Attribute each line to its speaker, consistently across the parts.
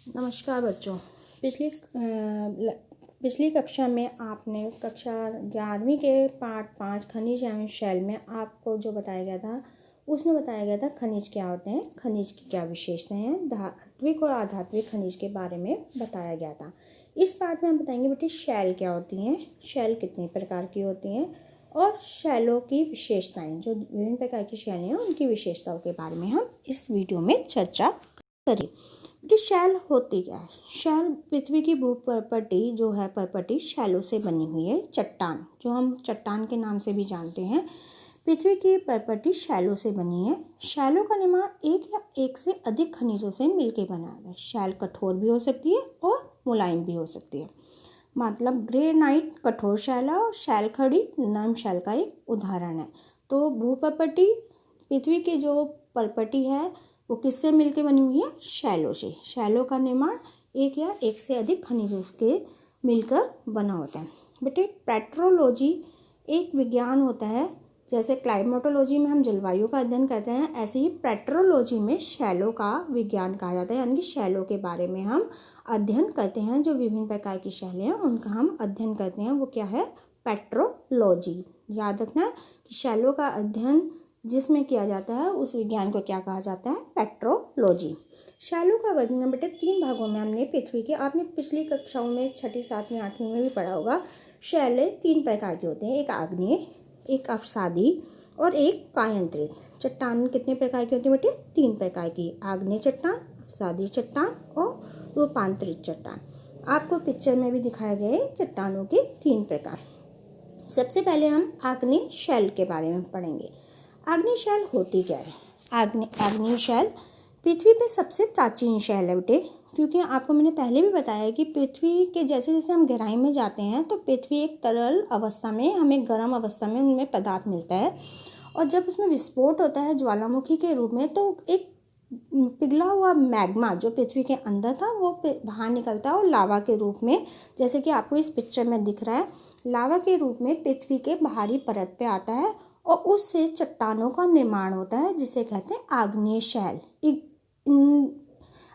Speaker 1: नमस्कार बच्चों। पिछली कक्षा में आपने कक्षा 11वीं के पार्ट 5 खनिज एवं शैल में आपको जो बताया गया था उसमें बताया गया था खनिज क्या होते हैं, खनिज की क्या विशेषताएं हैं, धात्विक और अधात्विक खनिज के बारे में बताया गया था। इस पार्ट में हम बताएंगे बेटे शैल क्या होती हैं, शैल कितने प्रकार की होती हैं और शैलों की विशेषताएं, जो विभिन्न प्रकार की शैलें हैं उनकी विशेषताओं के बारे में हम इस वीडियो में चर्चा करें। शैल होती क्या है? शैल पृथ्वी की भूपर्पटी जो है पर्पटी शैलों से बनी हुई है। चट्टान जो हम चट्टान के नाम से भी जानते हैं, पृथ्वी की पर्पटी शैलों से बनी है। शैलों का निर्माण एक या एक से अधिक खनिजों से मिलकर बना है। शैल कठोर भी हो सकती है और मुलायम भी हो सकती है। मतलब ग्रेनाइट कठोर शैल है और शैल खड़ी नरम शैल का एक उदाहरण है। तो भूपर्पटी पृथ्वी की जो पर्पटी है वो किससे मिलकर बनी हुई है? शैलों से। शैलों का निर्माण एक या एक से अधिक खनिजों के मिलकर बना होता है। बेटे पेट्रोलॉजी एक विज्ञान होता है। जैसे क्लाइमेटोलॉजी में हम जलवायु का अध्ययन करते हैं, ऐसे ही पेट्रोलॉजी में शैलों का विज्ञान कहा जाता है। यानी कि शैलों के बारे में हम अध्ययन करते हैं। जो विभिन्न प्रकार की शैलें हैं उनका हम अध्ययन करते हैं, वो क्या है? पेट्रोलॉजी। याद रखना है कि शैलों का अध्ययन जिसमें किया जाता है उस विज्ञान को क्या कहा जाता है? पेट्रोलॉजी। शैलों का वर्णन बेटे 3 भागों में हमने पृथ्वी के, आपने पिछली कक्षाओं में 6ठी 7वीं 8वीं में भी पढ़ा होगा। शैलें 3 प्रकार की होती हैं, एक आग्नेय, एक अवसादी और एक कायांतरित। चट्टान कितने प्रकार की होती है बेटे? 3 प्रकार की, आग्नेय चट्टान, अवसादी चट्टान और रूपांतरित चट्टान। आपको पिक्चर में भी दिखाए गए चट्टानों के 3 प्रकार। सबसे पहले हम आग्नेय शैल के बारे में पढ़ेंगे। आग्नेय शैल होती क्या है? आग्नेय शैल पृथ्वी पे सबसे प्राचीन शैल है बेटे, क्योंकि आपको मैंने पहले भी बताया कि पृथ्वी के जैसे जैसे हम गहराई में जाते हैं तो पृथ्वी एक तरल अवस्था में, हमें गर्म अवस्था में उनमें पदार्थ मिलता है, और जब उसमें विस्फोट होता है ज्वालामुखी के रूप में तो एक पिघला हुआ मैग्मा जो पृथ्वी के अंदर था वो बाहर निकलता है और लावा के रूप में, जैसे कि आपको इस पिक्चर में दिख रहा है, लावा के रूप में पृथ्वी के बाहरी परत पे आता है और उससे चट्टानों का निर्माण होता है, जिसे कहते हैं आग्नेय शैल।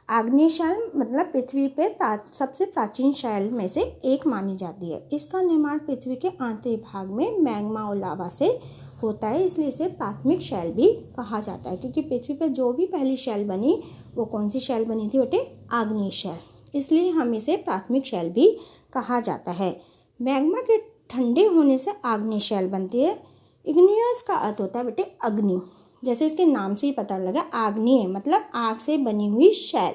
Speaker 1: आग्नेय शैल मतलब पृथ्वी पे सबसे प्राचीन शैल में से एक मानी जाती है। इसका निर्माण पृथ्वी के आंतरिक भाग में मैग्मा और लावा से होता है, इसलिए इसे प्राथमिक शैल भी कहा जाता है। क्योंकि पृथ्वी पर जो भी पहली शैल बनी वो कौन सी शैल बनी थी बेटे? आग्नेय शैल, इसलिए हम इसे प्राथमिक शैल भी कहा जाता है। मैग्मा के ठंडे होने से आग्नेय शैल बनती है। इग्नियस का अर्थ होता है बेटे अग्नि, जैसे इसके नाम से ही पता लगा, आग्नेय मतलब आग से बनी हुई शैल।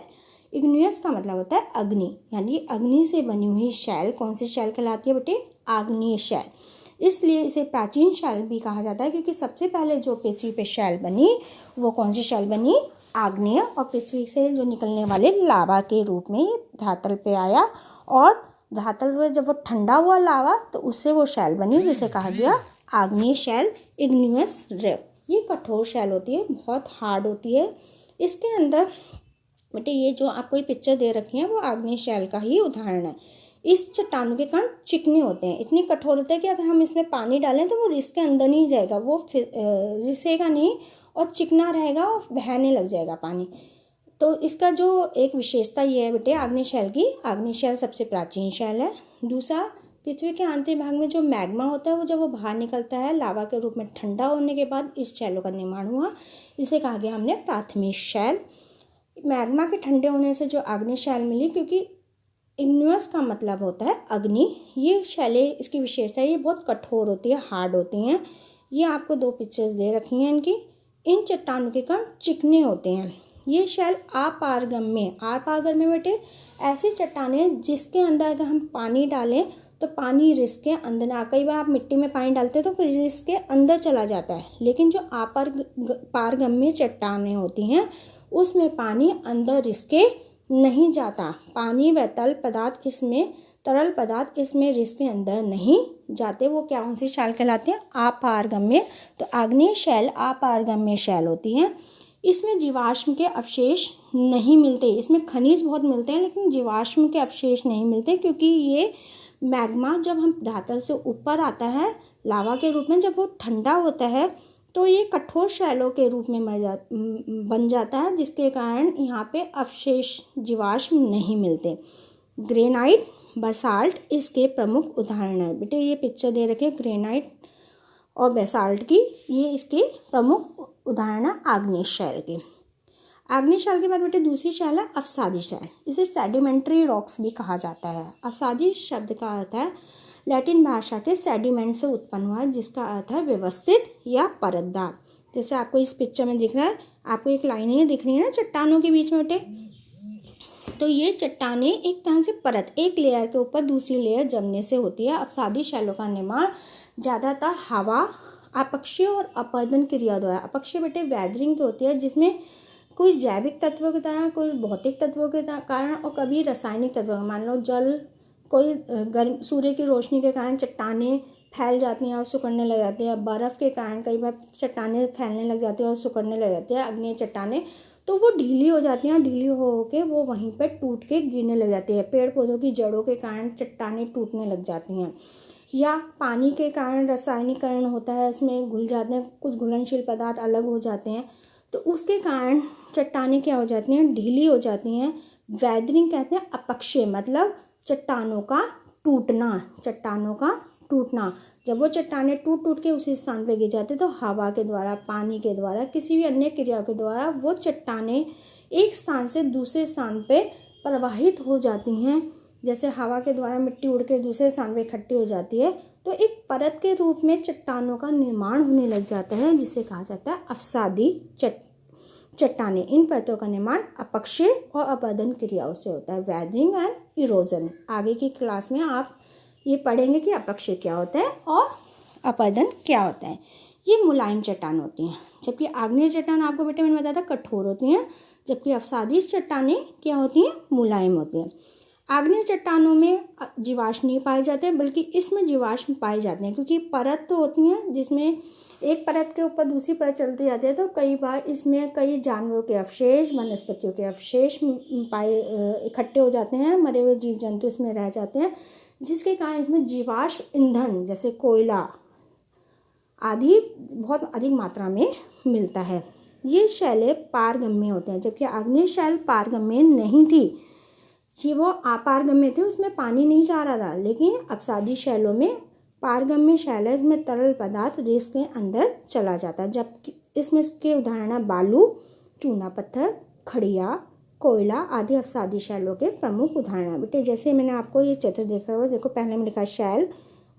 Speaker 1: इग्नियस का मतलब होता है अग्नि, यानी अग्नि से बनी हुई शैल कौन सी शैल कहलाती है बेटे? आग्नेय शैल। इसलिए इसे प्राचीन शैल भी कहा जाता है, क्योंकि सबसे पहले जो पृथ्वी पे शैल बनी वो कौन सी शैल बनी? आग्नेय, और पृथ्वी से जो निकलने वाले लावा के रूप में धरातल पे आया, और धरातल में जब वो ठंडा हुआ लावा तो उससे वो शैल बनी, जिसे कहा गया आग्नेय शैल, इग्नियस रॉक। ये कठोर शैल होती है, बहुत हार्ड होती है। इसके अंदर बेटे ये जो आपको ये पिक्चर दे रखी है वो आग्नेय शैल का ही उदाहरण है। इस चट्टानों के कण चिकने होते हैं, इतने कठोर होते हैं कि अगर हम इसमें पानी डालें तो वो रिसके अंदर नहीं जाएगा, वो रिसेगा नहीं और चिकना रहेगा और बहने लग जाएगा पानी। तो इसका जो एक विशेषता ये है बेटे आग्नेय शैल की, आग्नेय शैल सबसे प्राचीन शैल है। दूसरा, पृथ्वी के आंतरिक भाग में जो मैग्मा होता है वो जब वो बाहर निकलता है लावा के रूप में ठंडा होने के बाद इस शैलों का निर्माण हुआ, इसे कहा गया हमने प्राथमिक शैल। मैग्मा के ठंडे होने से जो आग्नेय शैल मिली, क्योंकि इग्नियस का मतलब होता है अग्नि। ये शैलें, इसकी विशेषता है ये बहुत कठोर होती है, हार्ड होती हैं। ये आपको 2 पिक्चर्स दे रखी हैं इनकी। इन चट्टानों के कण चिकने होते हैं। ये शैल अपारगम्य बेटे ऐसी चट्टानें जिसके अंदर अगर हम पानी डालें तो पानी रिस के अंदर ना, कई बार आप मिट्टी में पानी डालते हैं तो फिर रिस के अंदर चला जाता है, लेकिन जो पारगम्य चट्टानें होती हैं उसमें पानी अंदर रिस के नहीं जाता। पानी व तरल पदार्थ इसमें रिस के अंदर नहीं जाते। वो क्या, कौन सी शैल कहलाते हैं? अपारगम्य। तो आग्नेय शैल अपारगम्य शैल होती हैं। इसमें जीवाश्म के अवशेष नहीं मिलते, इसमें खनिज बहुत मिलते हैं लेकिन जीवाश्म के अवशेष नहीं मिलते, क्योंकि ये मैग्मा जब हम धरातल से ऊपर आता है लावा के रूप में, जब वो ठंडा होता है तो ये कठोर शैलों के रूप में बन जाता है, जिसके कारण यहाँ पे अवशेष जीवाश्म नहीं मिलते। ग्रेनाइट, बसाल्ट इसके प्रमुख उदाहरण है। बेटे ये पिक्चर दे रखे ग्रेनाइट और बेसाल्ट की, ये इसके प्रमुख उदाहरण है आग्नेय शैल के। आग्नेय शैल के बाद बेटे दूसरी शैल है अवसादी शैल। इसे सेडिमेंट्री रॉक्स भी कहा जाता है। अवसादी शब्द का अर्थ है लैटिन भाषा के सेडिमेंट से उत्पन्न हुआ, जिसका अर्थ है व्यवस्थित या परतदार। जैसे आपको इस पिक्चर में दिख रहा है, आपको एक लाइनें दिख रही है ना चट्टानों के बीच में बेटे, तो ये चट्टानें एक तरह से परत, एक लेयर के ऊपर दूसरी लेयर जमने से होती है। अवसादी शैलों का निर्माण ज़्यादातर हवा, अपक्षय और अपरदन क्रिया द्वारा। अपक्षय बेटे वैदरिंग की होती है, जिसमें कोई जैविक तत्वों के कारण, कोई भौतिक तत्वों के कारण और कभी रासायनिक तत्वों, मान लो जल, कोई गर्म सूर्य की रोशनी के कारण चट्टानें फैल जाती हैं और सिकुड़ने लग जाती हैं। बर्फ़ के कारण कई बार चट्टानें फैलने लग जाती हैं और सिकुड़ने लग जाती हैं, अग्नि चट्टानें, तो वो ढीली हो जाती हैं। ढीली हो के वो वहीं पर टूट के गिरने लग जाती है। पेड़ पौधों की जड़ों के कारण चट्टानें टूटने लग जाती हैं, या पानी के कारण रासायनिकरण होता है, इसमें घुल जाते हैं, कुछ घुलनशील पदार्थ अलग हो जाते हैं, तो उसके कारण चट्टानें क्या हो जाती हैं, ढीली हो जाती हैं। वैदरिंग कहते हैं अपक्षय, मतलब चट्टानों का टूटना, चट्टानों का टूटना। जब वो चट्टानें टूट टूट के उसी स्थान पे गिर जाते तो हवा के द्वारा, पानी के द्वारा, किसी भी अन्य क्रिया के द्वारा वो चट्टानें एक स्थान से दूसरे स्थान पे प्रवाहित हो जाती हैं। जैसे हवा के द्वारा मिट्टी उड़ के दूसरे स्थान पे इकट्ठी हो जाती है, तो एक परत के रूप में चट्टानों का निर्माण होने लग जाता है, जिसे कहा जाता है अवसादी चट्टानें। इन परतों का निर्माण अपक्षय और अपरदन क्रियाओं से होता है, वैदरिंग एंड इरोजन। आगे की क्लास में आप ये पढ़ेंगे कि अपक्षय क्या होता है और अपरदन क्या होता है। ये मुलायम चट्टान होती हैं, जबकि आग्नेय चट्टान आपको बेटे मैंने बताया था कठोर होती हैं, जबकि अवसादी चट्टानें क्या होती हैं, मुलायम होती हैं। आग्नेय चट्टानों में जीवाश्म नहीं पाए जाते, बल्कि इसमें जीवाश्म पाए जाते हैं, क्योंकि परत तो होती हैं जिसमें एक परत के ऊपर दूसरी परत चलती जाती है, तो कई बार इसमें कई जानवरों के अवशेष, वनस्पतियों के अवशेष इकट्ठे हो जाते हैं, मरे हुए जीव जंतु इसमें रह जाते हैं, जिसके कारण इसमें जीवाश्म ईंधन जैसे कोयला आदि बहुत अधिक मात्रा में मिलता है। ये शैलें पारगम्य होते हैं, जबकि आग्नेय शैल पारगम्य नहीं थी, कि वो अपारगम्य थे, उसमें पानी नहीं जा रहा था। लेकिन अवसादी शैलों में पारगम्य शैल है, इसमें तरल पदार्थ रेत के अंदर चला जाता है। जबकि इसमें इसके उदाहरण है बालू, चूना पत्थर, खड़िया, कोयला आदि अवसादी शैलों के प्रमुख उदाहरण हैं। बेटे जैसे मैंने आपको ये चित्र देखा हुआ, देखो पहले में लिखा शैल।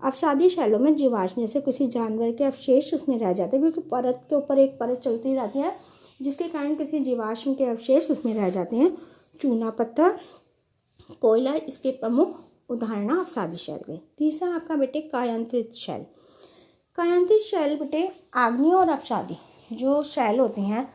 Speaker 1: अवसादी शैलों में जीवाश्म जैसे किसी जानवर के अवशेष उसमें रह जाते हैं, क्योंकि परत के ऊपर एक परत चलती रहती है, जिसके कारण किसी जीवाश्म के अवशेष उसमें रह जाते हैं। चूना पत्थर, कोयला इसके प्रमुख उदाहरण अवसादी शैल के। तीसरा आपका बेटे कायांतरित शैल। कायांतरित शैल बेटे आग्नेय और अवसादी जो शैल होती हैं,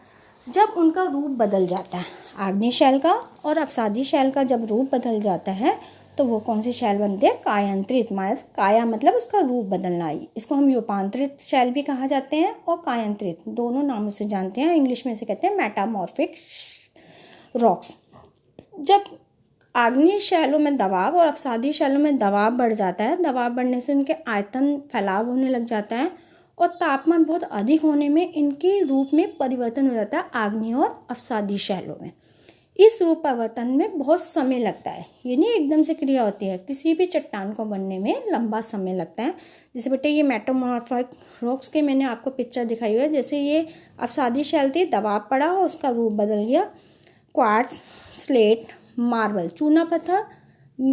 Speaker 1: जब उनका रूप बदल जाता है, आग्नेय शैल का और अवसादी शैल का जब रूप बदल जाता है, तो वो कौन से शैल बनते हैं, कायांतरित। काया मतलब उसका रूप बदलना, इसको हम रूपांतरित शैल भी कहा जाते हैं और कायांतरित, दोनों नामों से जानते हैं। इंग्लिश में इसे कहते हैं मेटामॉर्फिक रॉक्स। जब आग्नेय शैलों में दबाव और अवसादी शैलों में दबाव बढ़ जाता है, दबाव बढ़ने से उनके आयतन फैलाव होने लग जाता है और तापमान बहुत अधिक होने में इनके रूप में परिवर्तन हो जाता है आग्नेय और अवसादी शैलों में। इस रूप परिवर्तन में बहुत समय लगता है, ये नहीं एकदम से क्रिया होती है, किसी भी चट्टान को बनने में लंबा समय लगता है। जैसे बेटे ये मेटामॉर्फिक रॉक्स के मैंने आपको पिक्चर दिखाई हुई है, जैसे ये अवसादी शैल थी, दबाव पड़ा और उसका रूप बदल गया, क्वार्ट्ज, स्लेट, मार्बल, चूना पत्थर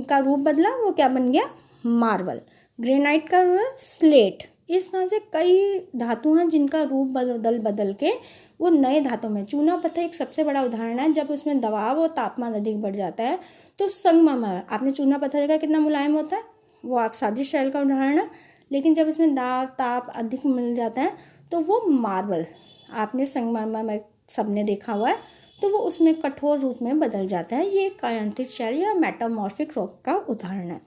Speaker 1: का रूप बदला, वो क्या बन गया, मार्बल। ग्रेनाइट का रूप स्लेट। इस तरह से कई धातु हैं जिनका रूप बदल के वो नए धातु में, चूना पत्थर एक सबसे बड़ा उदाहरण है। जब उसमें दबाव और तापमान अधिक बढ़ जाता है तो संगमरमर, आपने चूना पत्थर देखा कितना मुलायम होता है, वो अवसादी शैल का उदाहरण है। लेकिन जब इसमें दाब ताप अधिक मिल जाता है तो वो मार्बल, आपने संगमरमर में सबने देखा हुआ है, तो वो उसमें कठोर रूप में बदल जाता है। ये कायांतरित शैल या मेटामॉर्फिक रॉक का उदाहरण है।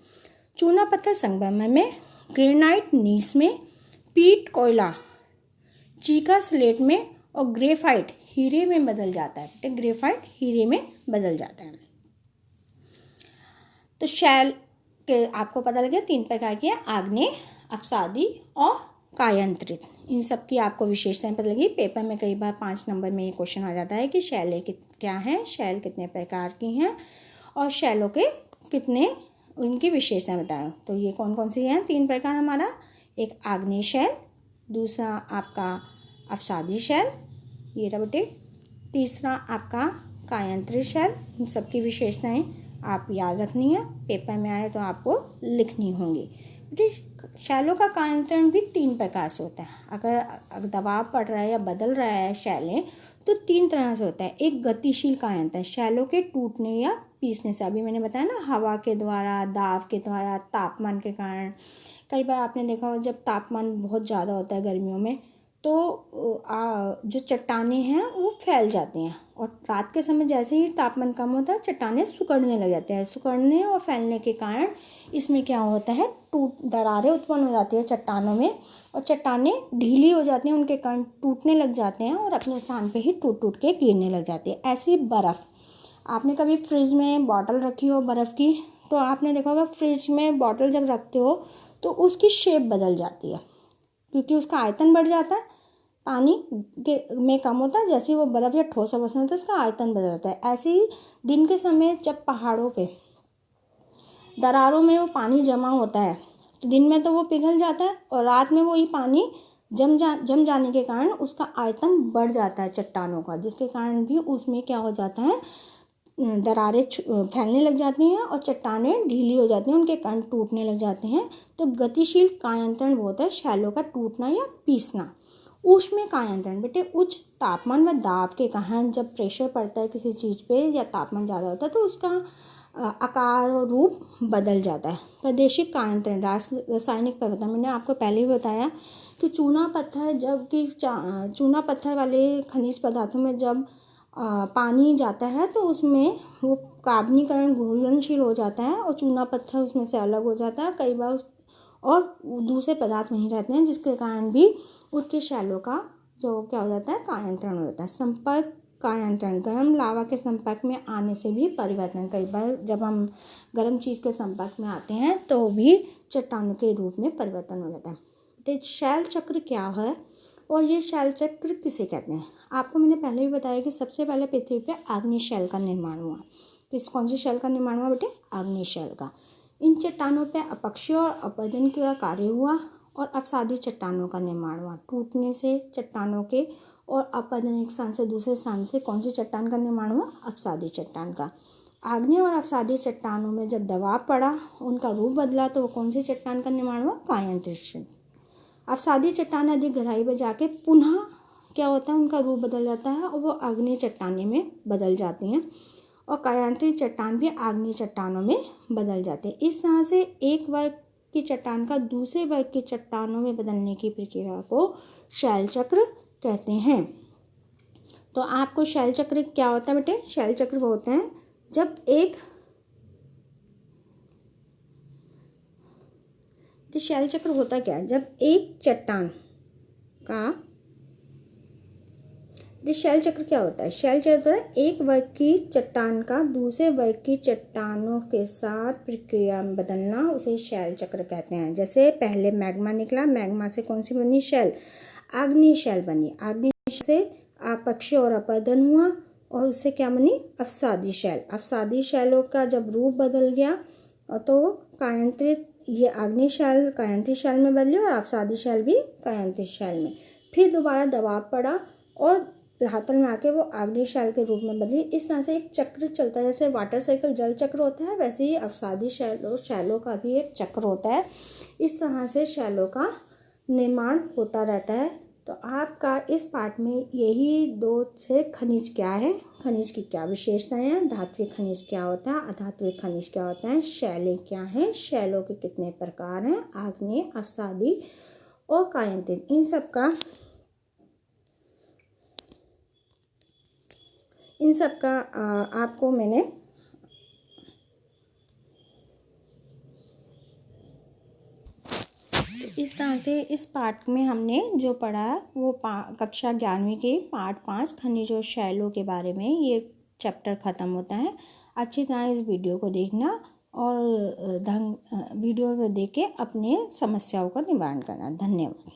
Speaker 1: चूना पत्थर संगमरमर में, ग्रेनाइट नीस में, पीट कोयला, चीका स्लेट में और ग्रेफाइट हीरे में बदल जाता है। तो ग्रेफाइट हीरे में बदल जाता है। तो शैल के आपको पता लगे 3 प्रकार के, आग्नेय, अवसादी और कायांतरित, इन सब की आपको विशेषताएं पता लगी। पेपर में कई बार 5 नंबर में ये क्वेश्चन आ जाता है कि शैलें क्या हैं, शैल कितने प्रकार की हैं और शैलों के कितने उनकी विशेषताएं बताएं। तो ये कौन कौन सी हैं? 3 प्रकार हमारा, एक आग्नेय शैल, दूसरा आपका अवसादी शैल, ये रहा बेटे, तीसरा आपका कायांतरित शैल। इन सब की विशेषताएं आप याद रखनी है, पेपर में आए तो आपको लिखनी होंगी। बेटे शैलों का कायांतरण भी 3 प्रकार से होता है। अगर दबाव पड़ रहा है या बदल रहा है शैलें तो 3 तरह से होता है। एक गतिशील कायांतरण, शैलों के टूटने या पीसने से, अभी मैंने बताया ना, हवा के द्वारा, दाब के द्वारा, तापमान के कारण। कई बार आपने देखा हो जब तापमान बहुत ज़्यादा होता है गर्मियों में तो जो चट्टानें हैं वो फैल जाती हैं, और रात के समय जैसे ही तापमान कम होता है चट्टानें सिकुड़ने लग जाती हैं। सिकुड़ने और फैलने के कारण इसमें क्या होता है, दरारें उत्पन्न हो जाती है चट्टानों में, और चट्टानें ढीली हो जाती हैं, उनके कारण टूटने लग जाते हैं और अपने स्थान पे ही टूट टूट के गिरने लग जाती है। ऐसी बर्फ़, आपने कभी फ्रिज में बॉटल रखी हो बर्फ़ की, तो आपने देखा होगा फ्रिज में बॉटल जब रखते हो तो उसकी शेप बदल जाती है, क्योंकि उसका आयतन बढ़ जाता है, पानी के में कम होता है, जैसे ही वो बर्फ़ या ठोस अवस्था में होता है उसका आयतन बदल जाता है। ऐसे ही दिन के समय जब पहाड़ों पे दरारों में वो पानी जमा होता है तो दिन में तो वो पिघल जाता है, और रात में वही पानी जम जाने के कारण उसका आयतन बढ़ जाता है चट्टानों का, जिसके कारण भी उसमें क्या हो जाता है, दरारें फैलने लग जाती हैं और चट्टानें ढीली हो जाती हैं, उनके कण टूटने लग जाते हैं। तो गतिशील कायांतरण वो होता है शैलों का टूटना या पीसना। ऊष्मीय कायांतरण, बेटे उच्च तापमान व दाब के कारण जब प्रेशर पड़ता है किसी चीज़ पे या तापमान ज़्यादा होता है तो उसका आकार और रूप बदल जाता है। प्रादेशिक कायांतरण, रासायनिक परिवर्तन, मैंने आपको पहले ही बताया कि चूना पत्थर वाले खनिज पदार्थों में जब पानी जाता है तो उसमें वो कार्बनीकरण घुलनशील हो जाता है और चूना पत्थर उसमें से अलग हो जाता है। कई बार और दूसरे पदार्थ वहीं रहते हैं, जिसके कारण भी उसके शैलों का जो क्या हो जाता है, कायांतरण हो जाता है। संपर्क कायांतरण, गर्म लावा के संपर्क में आने से भी परिवर्तन। कई बार जब हम गर्म चीज़ के संपर्क में आते हैं तो भी चट्टानों के रूप में परिवर्तन हो जाता है। शैल चक्र क्या है और ये शैल चक्र किसे कहते हैं? आपको मैंने पहले भी बताया कि सबसे पहले पृथ्वी पे आग्नेय शैल का निर्माण हुआ। कौन सी शैल का निर्माण हुआ बेटे? आग्नेय शैल का। इन चट्टानों पे अपक्षय और अपरदन का कार्य हुआ और अपसादी चट्टानों का निर्माण हुआ। टूटने से चट्टानों के और अपरदन, एक स्थान से दूसरे स्थान से कौन सी चट्टान का निर्माण हुआ? अपसादी चट्टान का। आग्नेय और अपसादी चट्टानों में जब दबाव पड़ा, उनका रूप बदला, तो कौन सी चट्टान का निर्माण हुआ? कायांतरित। अपसादी चट्टान अधिक गहराई पर जाके पुनः क्या होता है, उनका रूप बदल जाता है और वो आग्नेय चट्टाने में बदल जाती हैं, और कायांतरित चट्टान भी आग्नेय चट्टानों में बदल जाते हैं। इस तरह से एक वर्ग की चट्टान का दूसरे वर्ग की चट्टानों में बदलने की प्रक्रिया को शैल चक्र कहते हैं। तो आपको शैल चक्र क्या होता है बेटे? शैल चक्र वो होते हैं जब शैल चक्र होता क्या है, जब एक चट्टान का, शैल चक्र क्या होता है? शैल चक्र होता है एक वर्ग की चट्टान का दूसरे वर्ग की चट्टानों के साथ प्रक्रिया में बदलना, उसे शैल चक्र कहते हैं। जैसे पहले मैग्मा निकला, मैग्मा से कौन सी बनी? शैल, आग्नेय शैल बनी। आग्नेय से अपक्षय और अपरदन हुआ और उससे क्या बनी? अवसादी शैल। अवसादी शैलों का जब रूप बदल गया तो कायांतरित, ये आग्नेय शैल कायांतरित शैल में बदली और अवसादी शैल भी कायांतरित शैल में। फिर दोबारा दबाव पड़ा और धरातल में आके वो आग्नेय शैल के रूप में बदली। इस तरह से एक चक्र चलता है, जैसे वाटर साइकिल जल चक्र होता है, वैसे ही अवसादी शैलों का भी एक चक्र होता है। इस तरह से शैलों का निर्माण होता रहता है। तो आपका इस पाठ में यही 2 से खनिज क्या है, खनिज की क्या विशेषताएं हैं, धात्विक खनिज क्या होता है, अधात्विक खनिज क्या होता है, शैलें क्या हैं, शैलों के कितने प्रकार हैं, आग्नेय, अवसादी और कायांतरित, इन सब का आपको मैंने इस तरह से इस पाठ में हमने जो पढ़ा वो कक्षा 11वीं के पाठ 5 खनिज और शैलों के बारे में ये चैप्टर ख़त्म होता है। अच्छी तरह इस वीडियो को देखना और वीडियो को देख के अपने समस्याओं का निवारण करना। धन्यवाद।